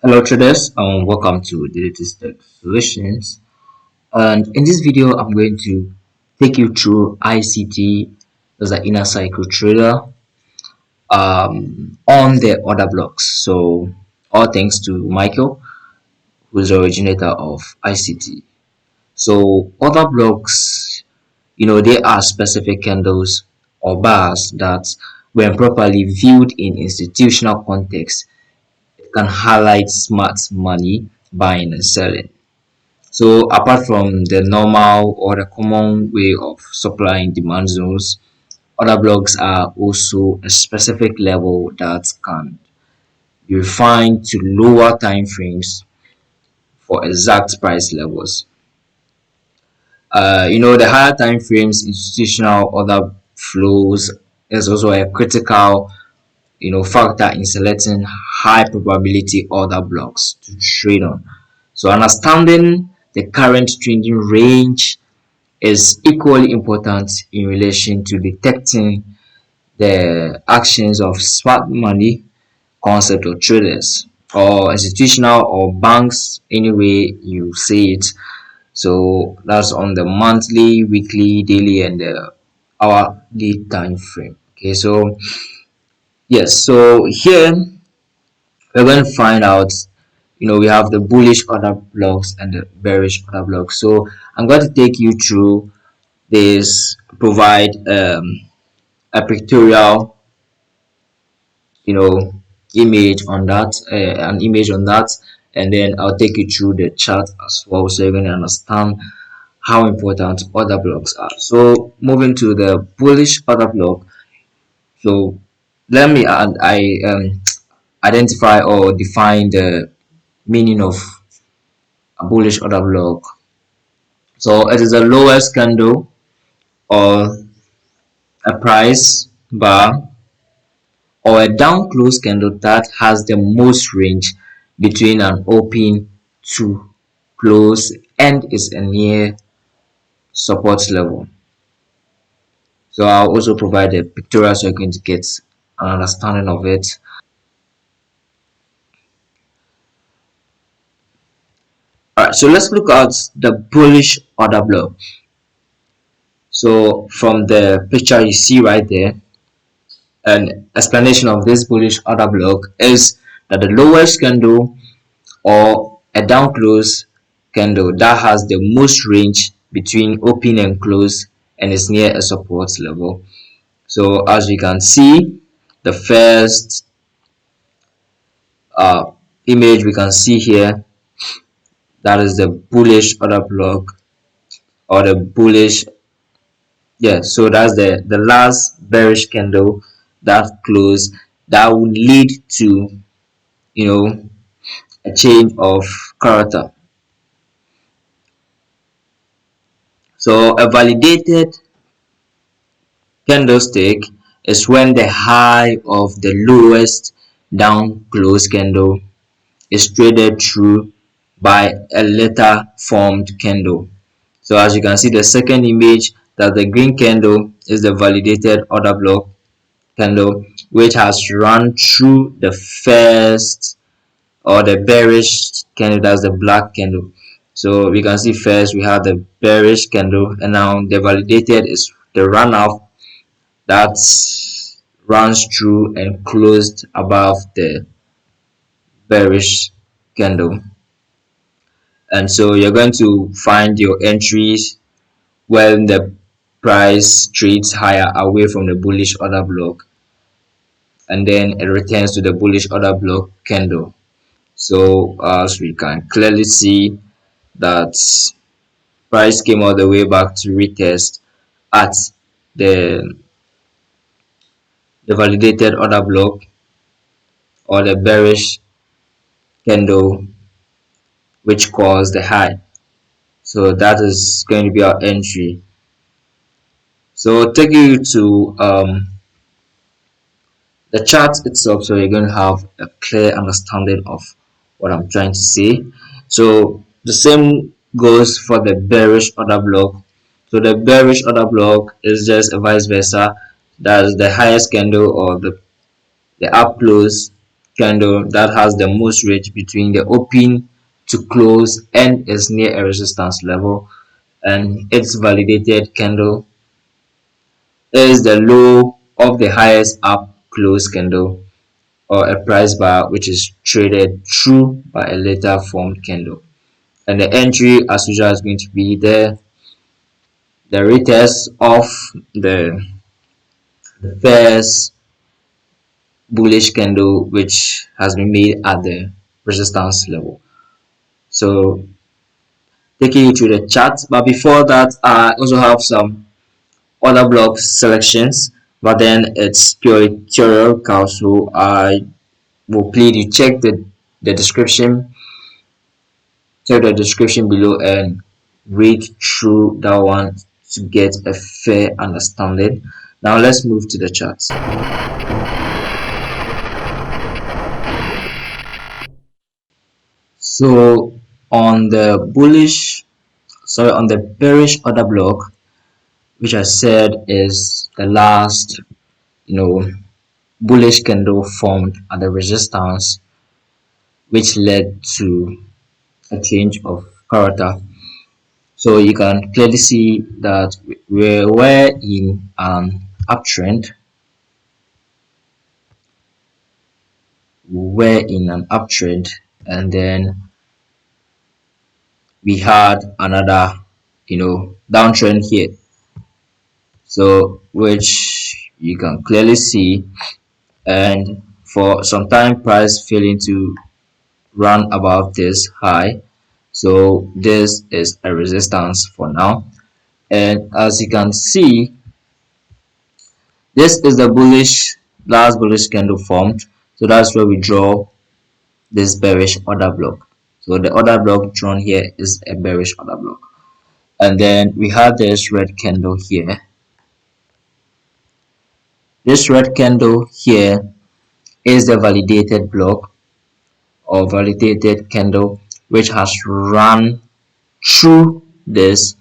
Hello traders, and welcome to the latest tech solutions. And in this video, I'm going to take you through ICT as an inner cycle trader on the order blocks. So all thanks to Michael, who is the originator of ICT. So order blocks, they are specific candles or bars that, when properly viewed in institutional context, can highlight smart money buying and selling. So apart from the normal or the common way of supplying demand zones, other blocks are also a specific level that can be refined to lower time frames for exact price levels. The higher time frames institutional order flows is also a critical factor in selecting high probability order blocks to trade on. So understanding the current trending range is equally important in relation to detecting the actions of smart money concept or traders or institutional or banks, any way you say it. So that's on the monthly, weekly, daily, and the hourly time frame. Okay, so yes, so here we're going to find out, we have the bullish order blocks and the bearish order blocks. So I'm going to take you through this, provide a pictorial, you know image on that, an image on that, and then I'll take you through the chart as well, so you're going to understand how important order blocks are. So moving to the bullish order block, so let me identify or define the meaning of a bullish order block. So it is the lowest candle or a price bar or a down close candle that has the most range between an open to close and is a near support level. So I'll also provide a pictorial so you're going to get an understanding of it. Alright, so let's look at the bullish order block. So from the picture you see right there, an explanation of this bullish order block is that the lowest candle or a down close candle that has the most range between open and close and is near a support level. So as you can see, the first image we can see here, that is the bullish order block or the bullish, so that's the last bearish candle that closed, that would lead to a change of character. So a validated candlestick is when the high of the lowest down close candle is traded through by a later formed candle. So as you can see, the second image, that the green candle is the validated order block candle, which has run through the first or the bearish candle, that's the black candle. So we can see first we have the bearish candle, and now the validated is the runoff that runs through and closed above the bearish candle. And so you're going to find your entries when the price trades higher away from the bullish order block, and then it returns to the bullish order block candle. So as we can clearly see that price came all the way back to retest at the validated order block or the bearish candle, which caused the high. So that is going to be our entry. So taking you to the chart itself, so you're going to have a clear understanding of what I'm trying to say. So the same goes for the bearish order block. So the bearish order block is just a vice versa. That's the highest candle or the up close candle that has the most range between the open to close and is near a resistance level, and its validated candle is the low of the highest up close candle or a price bar which is traded through by a later formed candle. And the entry as usual is going to be the retest of the first bullish candle which has been made at the resistance level. So taking you through the chart, but before that I also have some other block selections, but then it's purely theoretical, so I will plead you check the description below and read through that one to get a fair understanding. Now let's move to the chart. So on on the bearish order block, which I said is the last, bullish candle formed at the resistance, which led to a change of character. So you can clearly see that we were in an uptrend. And then we had another, downtrend here. So which you can clearly see, and for some time price failing to run above this high. So this is a resistance for now. And as you can see, this is the last bullish candle formed. So that's where we draw this bearish order block. So the order block drawn here is a bearish order block. And then we have this red candle here. This red candle here is the validated block or validated candle which has run through this,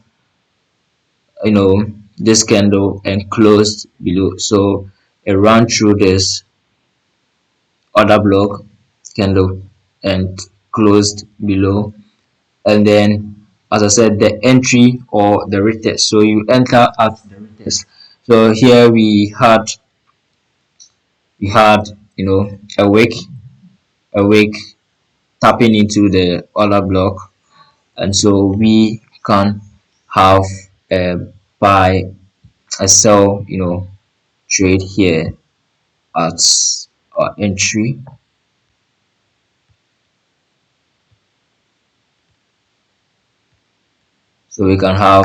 this candle and closed below. So it ran through this order block candle and closed below. And then as I said, the entry or the retest, so you enter at the retest. So here we had a wick tapping into the order block, and so we can have a buy a sell trade here at our entry. So we can have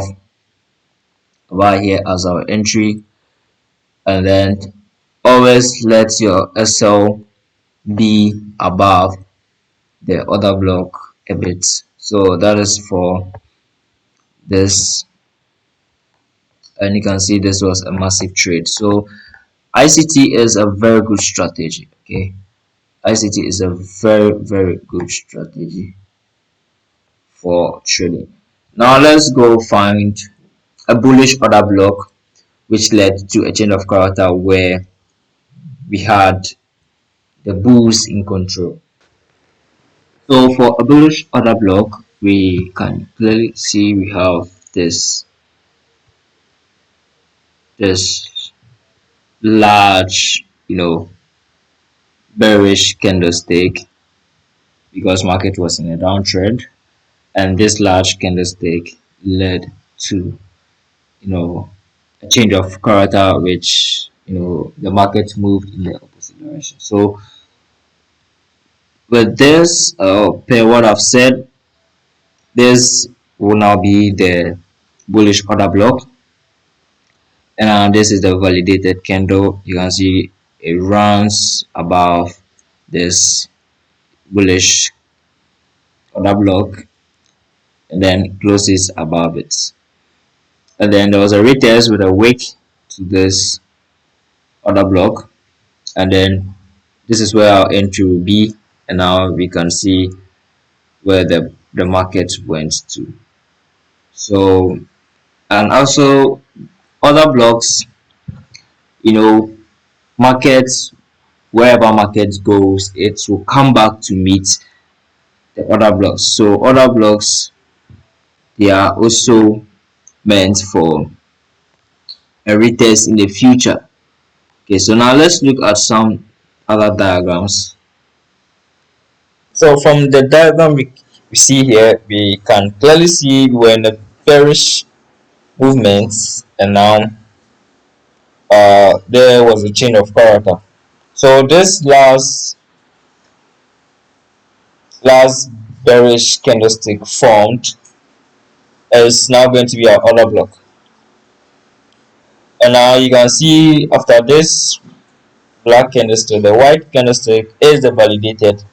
a buy here as our entry, and then always let your SL be above the other block a bit. So that is for this, and you can see this was a massive trade. So ICT is a very good strategy. Okay, ICT is a very good strategy for trading. Now let's go find a bullish order block which led to a change of character where we had the bulls in control. So for a bullish order block, we can clearly see we have this large, bearish candlestick because market was in a downtrend, and this large candlestick led to, a change of character which, the market moved in the opposite direction. So with this, per what I've said, this will now be the bullish order block, and this is the validated candle. You can see it runs above this bullish order block and then closes above it. And then there was a retest with a wick to this order block, and then this is where our entry will be, and now we can see where the market went to. So, and also other blocks, markets wherever market goes, it will come back to meet the other blocks. So other blocks, they are also meant for a retest in the future. Okay, so now let's look at some other diagrams. So from the diagram we see here, we can clearly see we're in a bearish movement, and now there was a change of character. So this last bearish candlestick formed is now going to be our order block. And now you can see after this black candlestick, the white candlestick is the validated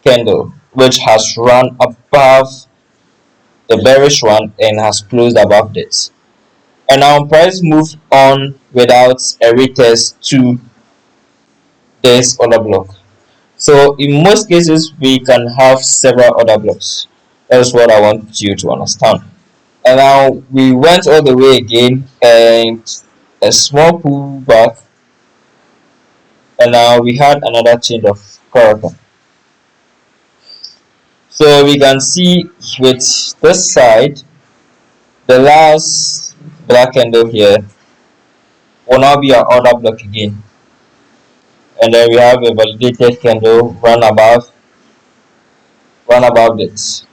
candle, which has run above the bearish one and has closed above this. And now price moved on without a retest to this order block. So in most cases, we can have several order blocks. That's what I want you to understand. And now we went all the way again and a small pullback, and now we had another change of character. So we can see with this side, the last black candle here will now be our order block again. And then we have a validated candle run above this.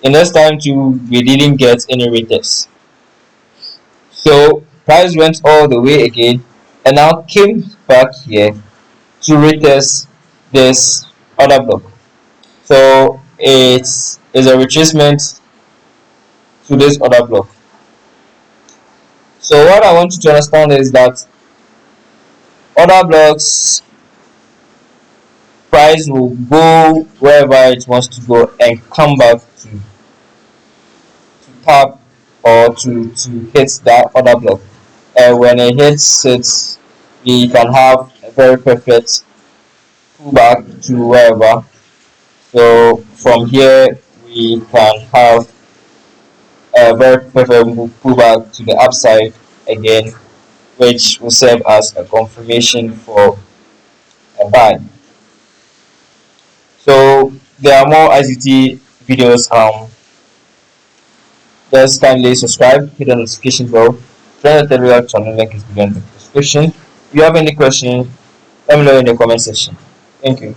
In this time too, we didn't get any retest. So price went all the way again and now came back here to retest this order block. So it's a retracement to this order block. So what I want you to understand is that order blocks, price will go wherever it wants to go and come back to tap or to hit that order block. And when it hits it, we can have a very perfect pullback to wherever. So from here we can have a very perfect pullback to the upside again, which will serve as a confirmation for a buy. So there are more ICT videos. Just kindly subscribe, hit the notification bell, join the Telegram channel, link is below in the description. If you have any questions, let me know in the comment section. Thank you.